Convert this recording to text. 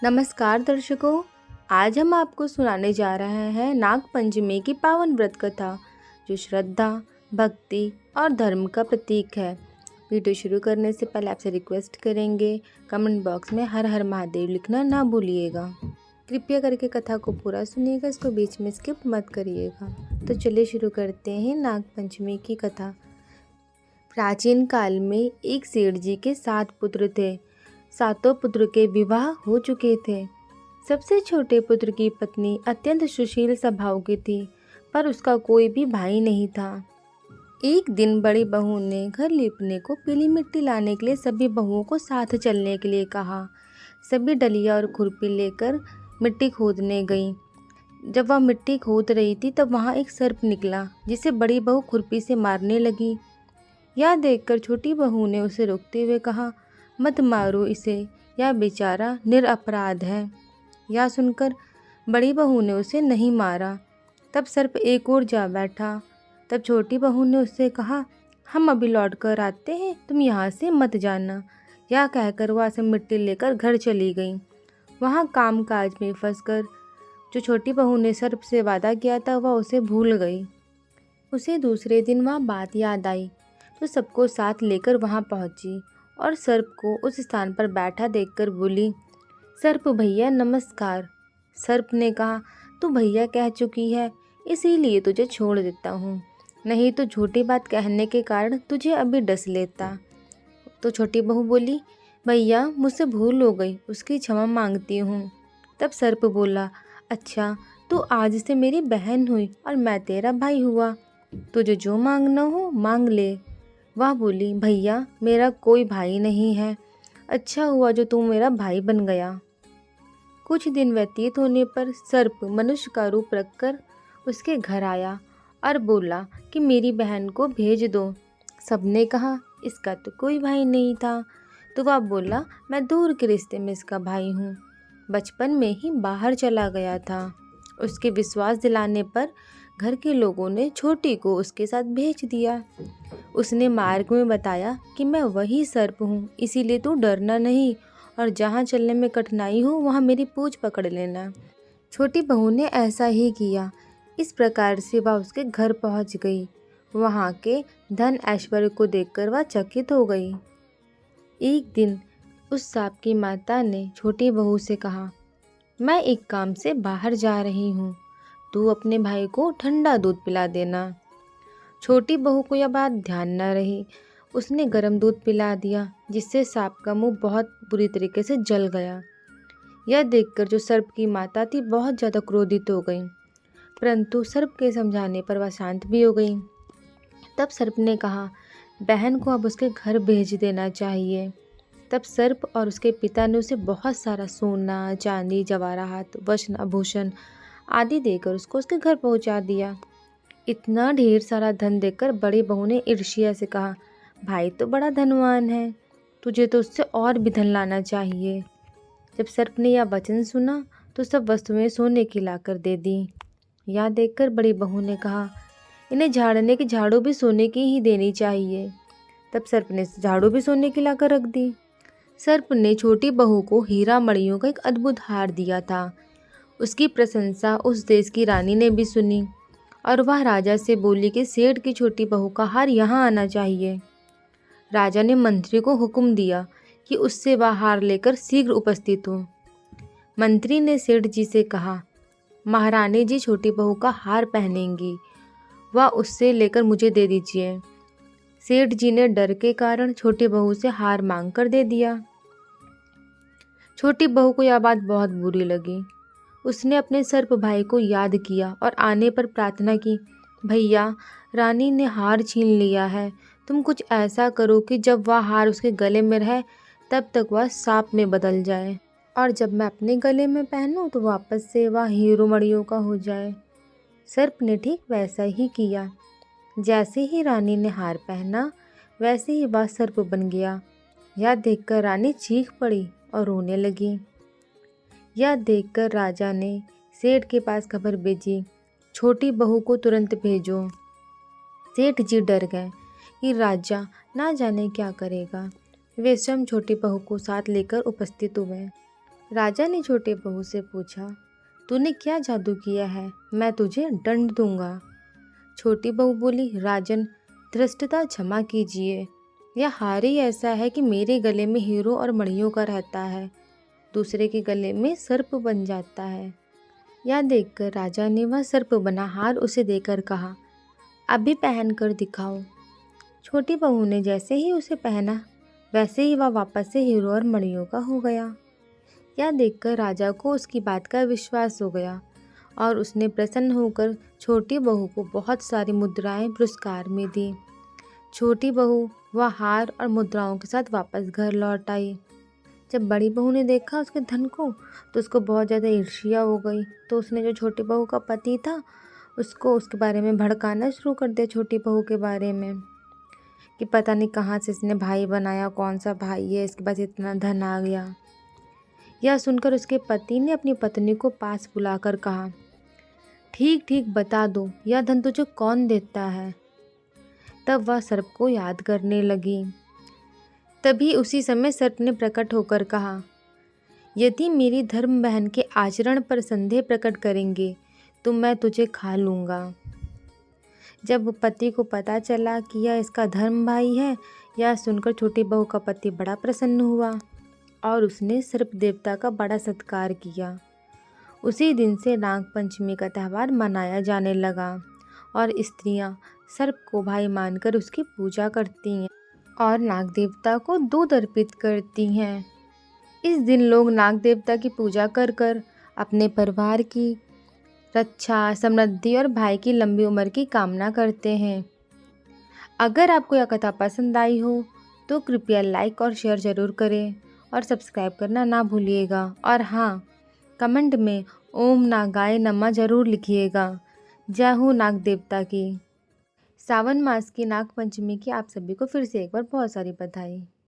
नमस्कार दर्शकों। आज हम आपको सुनाने जा रहे हैं नाग पंचमी की पावन व्रत कथा, जो श्रद्धा, भक्ति और धर्म का प्रतीक है। वीडियो शुरू करने से पहले आपसे रिक्वेस्ट करेंगे, कमेंट बॉक्स में हर हर महादेव लिखना ना भूलिएगा। कृपया करके कथा को पूरा सुनिएगा, इसको बीच में स्किप मत करिएगा। तो चलिए शुरू करते हैं नाग पंचमी की कथा। प्राचीन काल में एक सेठ जी के 7 पुत्र थे। सातों पुत्र के विवाह हो चुके थे। सबसे छोटे पुत्र की पत्नी अत्यंत सुशील स्वभाव की थी, पर उसका कोई भी भाई नहीं था। एक दिन बड़ी बहू ने घर लीपने को पीली मिट्टी लाने के लिए सभी बहुओं को साथ चलने के लिए कहा। सभी डलिया और खुरपी लेकर मिट्टी खोदने गईं। जब वह मिट्टी खोद रही थी तब वहाँ एक सर्प निकला, जिसे बड़ी बहू खुरपी से मारने लगी। यह देखकर छोटी बहू ने उसे रोकते हुए कहा, मत मारो इसे, यह बेचारा निरपराध है। यह सुनकर बड़ी बहू ने उसे नहीं मारा। तब सर्प एक ओर जा बैठा। तब छोटी बहू ने उससे कहा, हम अभी लौट कर आते हैं, तुम यहाँ से मत जाना। यह कहकर वह से मिट्टी लेकर घर चली गई। वहाँ काम काज में फंसकर जो छोटी बहू ने सर्प से वादा किया था वह उसे भूल गई। उसे दूसरे दिन वह बात याद आई तो सबको साथ लेकर वहाँ पहुँची और सर्प को उस स्थान पर बैठा देखकर बोली, सर्प भैया नमस्कार। सर्प ने कहा, तू भैया कह चुकी है, इसीलिए तुझे छोड़ देता हूँ, नहीं तो झूठी बात कहने के कारण तुझे अभी डस लेता। तो छोटी बहू बोली, भैया मुझसे भूल हो गई, उसकी क्षमा मांगती हूँ। तब सर्प बोला, अच्छा तू आज से मेरी बहन हुई और मैं तेरा भाई हुआ, तुझे जो मांगना हो मांग ले। वह बोली, भैया मेरा कोई भाई नहीं है, अच्छा हुआ जो तू मेरा भाई बन गया। कुछ दिन व्यतीत होने पर सर्प मनुष्य का रूप रखकर उसके घर आया और बोला कि मेरी बहन को भेज दो। सबने कहा, इसका तो कोई भाई नहीं था। तो वह बोला, मैं दूर के रिश्ते में इसका भाई हूँ, बचपन में ही बाहर चला गया था। उसके विश्वास दिलाने पर घर के लोगों ने छोटी को उसके साथ भेज दिया। उसने मार्ग में बताया कि मैं वही सर्प हूँ, इसीलिए तू डरना नहीं और जहाँ चलने में कठिनाई हो वहाँ मेरी पूँछ पकड़ लेना। छोटी बहू ने ऐसा ही किया। इस प्रकार से वह उसके घर पहुँच गई। वहाँ के धन ऐश्वर्य को देखकर वह चकित हो गई। एक दिन उस सांप की माता ने छोटी बहू से कहा, मैं एक काम से बाहर जा रही हूँ, तू अपने भाई को ठंडा दूध पिला देना। छोटी बहू को यह बात ध्यान न रही। उसने गर्म दूध पिला दिया, जिससे सांप का मुंह बहुत बुरी तरीके से जल गया। यह देखकर जो सर्प की माता थी बहुत ज़्यादा क्रोधित हो गई, परंतु सर्प के समझाने पर वह शांत भी हो गई। तब सर्प ने कहा, बहन को अब उसके घर भेज देना चाहिए। तब सर्प और उसके पिता ने उसे बहुत सारा सोना, चांदी, जवाहरात, वस्त्र, आभूषण आदि देकर उसको उसके घर पहुंचा दिया। इतना ढेर सारा धन देखकर बड़ी बहू ने ईर्ष्या से कहा, भाई तो बड़ा धनवान है, तुझे तो उससे और भी धन लाना चाहिए। जब सर्प ने यह वचन सुना तो सब वस्तुएं सोने की लाकर दे दी। यह देखकर बड़ी बहू ने कहा, इन्हें झाड़ने की झाड़ू भी सोने की ही देनी चाहिए। तब सर्प ने झाड़ू भी सोने की लाकर रख दी। सर्प ने छोटी बहू को हीरा मणियों का एक अद्भुत हार दिया था। उसकी प्रशंसा उस देश की रानी ने भी सुनी और वह राजा से बोली कि सेठ की छोटी बहू का हार यहाँ आना चाहिए। राजा ने मंत्री को हुक्म दिया कि उससे वह हार लेकर शीघ्र उपस्थित हो। मंत्री ने सेठ जी से कहा, महारानी जी छोटी बहू का हार पहनेंगी, वह उससे लेकर मुझे दे दीजिए। सेठ जी ने डर के कारण छोटी बहू से हार मांग कर दे दिया। छोटी बहू को यह बात बहुत बुरी लगी। उसने अपने सर्प भाई को याद किया और आने पर प्रार्थना की, भैया रानी ने हार छीन लिया है, तुम कुछ ऐसा करो कि जब वह हार उसके गले में रहे तब तक वह सांप में बदल जाए, और जब मैं अपने गले में पहनूं तो वापस से वह हीरो मणियों का हो जाए। सर्प ने ठीक वैसा ही किया। जैसे ही रानी ने हार पहना वैसे ही वह सर्प बन गया। यह देखकर रानी चीख पड़ी और रोने लगी। यह देखकर राजा ने सेठ के पास खबर भेजी, छोटी बहू को तुरंत भेजो। सेठ जी डर गए कि राजा ना जाने क्या करेगा। वे स्वयं छोटी बहू को साथ लेकर उपस्थित हुए। राजा ने छोटे बहू से पूछा, तूने क्या जादू किया है? मैं तुझे दंड दूंगा। छोटी बहू बोली, राजन, धृष्टता क्षमा कीजिए। यह हार ही ऐसा है कि मेरे गले में हीरो और मणियों का रहता है, दूसरे के गले में सर्प बन जाता है। यह देखकर राजा ने वह सर्प बना हार उसे देकर कहा, अभी पहन कर दिखाओ। छोटी बहू ने जैसे ही उसे पहना, वैसे ही वह वापस से हीरो और मणियों का हो गया। यह देखकर राजा को उसकी बात का विश्वास हो गया और उसने प्रसन्न होकर छोटी बहू को बहुत सारी मुद्राएं पुरस्कार में दी। छोटी बहू वह हार और मुद्राओं के साथ वापस घर लौट आई। जब बड़ी बहू ने देखा उसके धन को, तो उसको बहुत ज़्यादा ईर्ष्या हो गई। तो उसने जो छोटी बहू का पति था, उसको उसके बारे में भड़काना शुरू कर दिया, छोटी बहू के बारे में, कि पता नहीं कहाँ से इसने भाई बनाया, कौन सा भाई है, इसके पास इतना धन आ गया। यह सुनकर उसके पति ने अपनी पत्नी को पास बुलाकर कहा, ठीक ठीक बता दो, यह धन तुझे कौन देता है? तब वह सर्प को याद करने लगी। तभी उसी समय सर्प ने प्रकट होकर कहा, यदि मेरी धर्म बहन के आचरण पर संदेह प्रकट करेंगे तो मैं तुझे खा लूँगा। जब पति को पता चला कि यह इसका धर्म भाई है, यह सुनकर छोटी बहू का पति बड़ा प्रसन्न हुआ और उसने सर्प देवता का बड़ा सत्कार किया। उसी दिन से नाग पंचमी का त्यौहार मनाया जाने लगा और स्त्रियां सर्प को भाई मानकर उसकी पूजा करती हैं और नाग देवता को दूध अर्पित करती हैं। इस दिन लोग नाग देवता की पूजा कर कर अपने परिवार की रक्षा, समृद्धि और भाई की लंबी उम्र की कामना करते हैं। अगर आपको यह कथा पसंद आई हो तो कृपया लाइक और शेयर ज़रूर करें और सब्सक्राइब करना ना भूलिएगा। और हाँ, कमेंट में ओम नागाय नमः जरूर लिखिएगा। जय हो नाग देवता की। सावन मास की नाग पंचमी की आप सभी को फिर से एक बार बहुत सारी बधाई।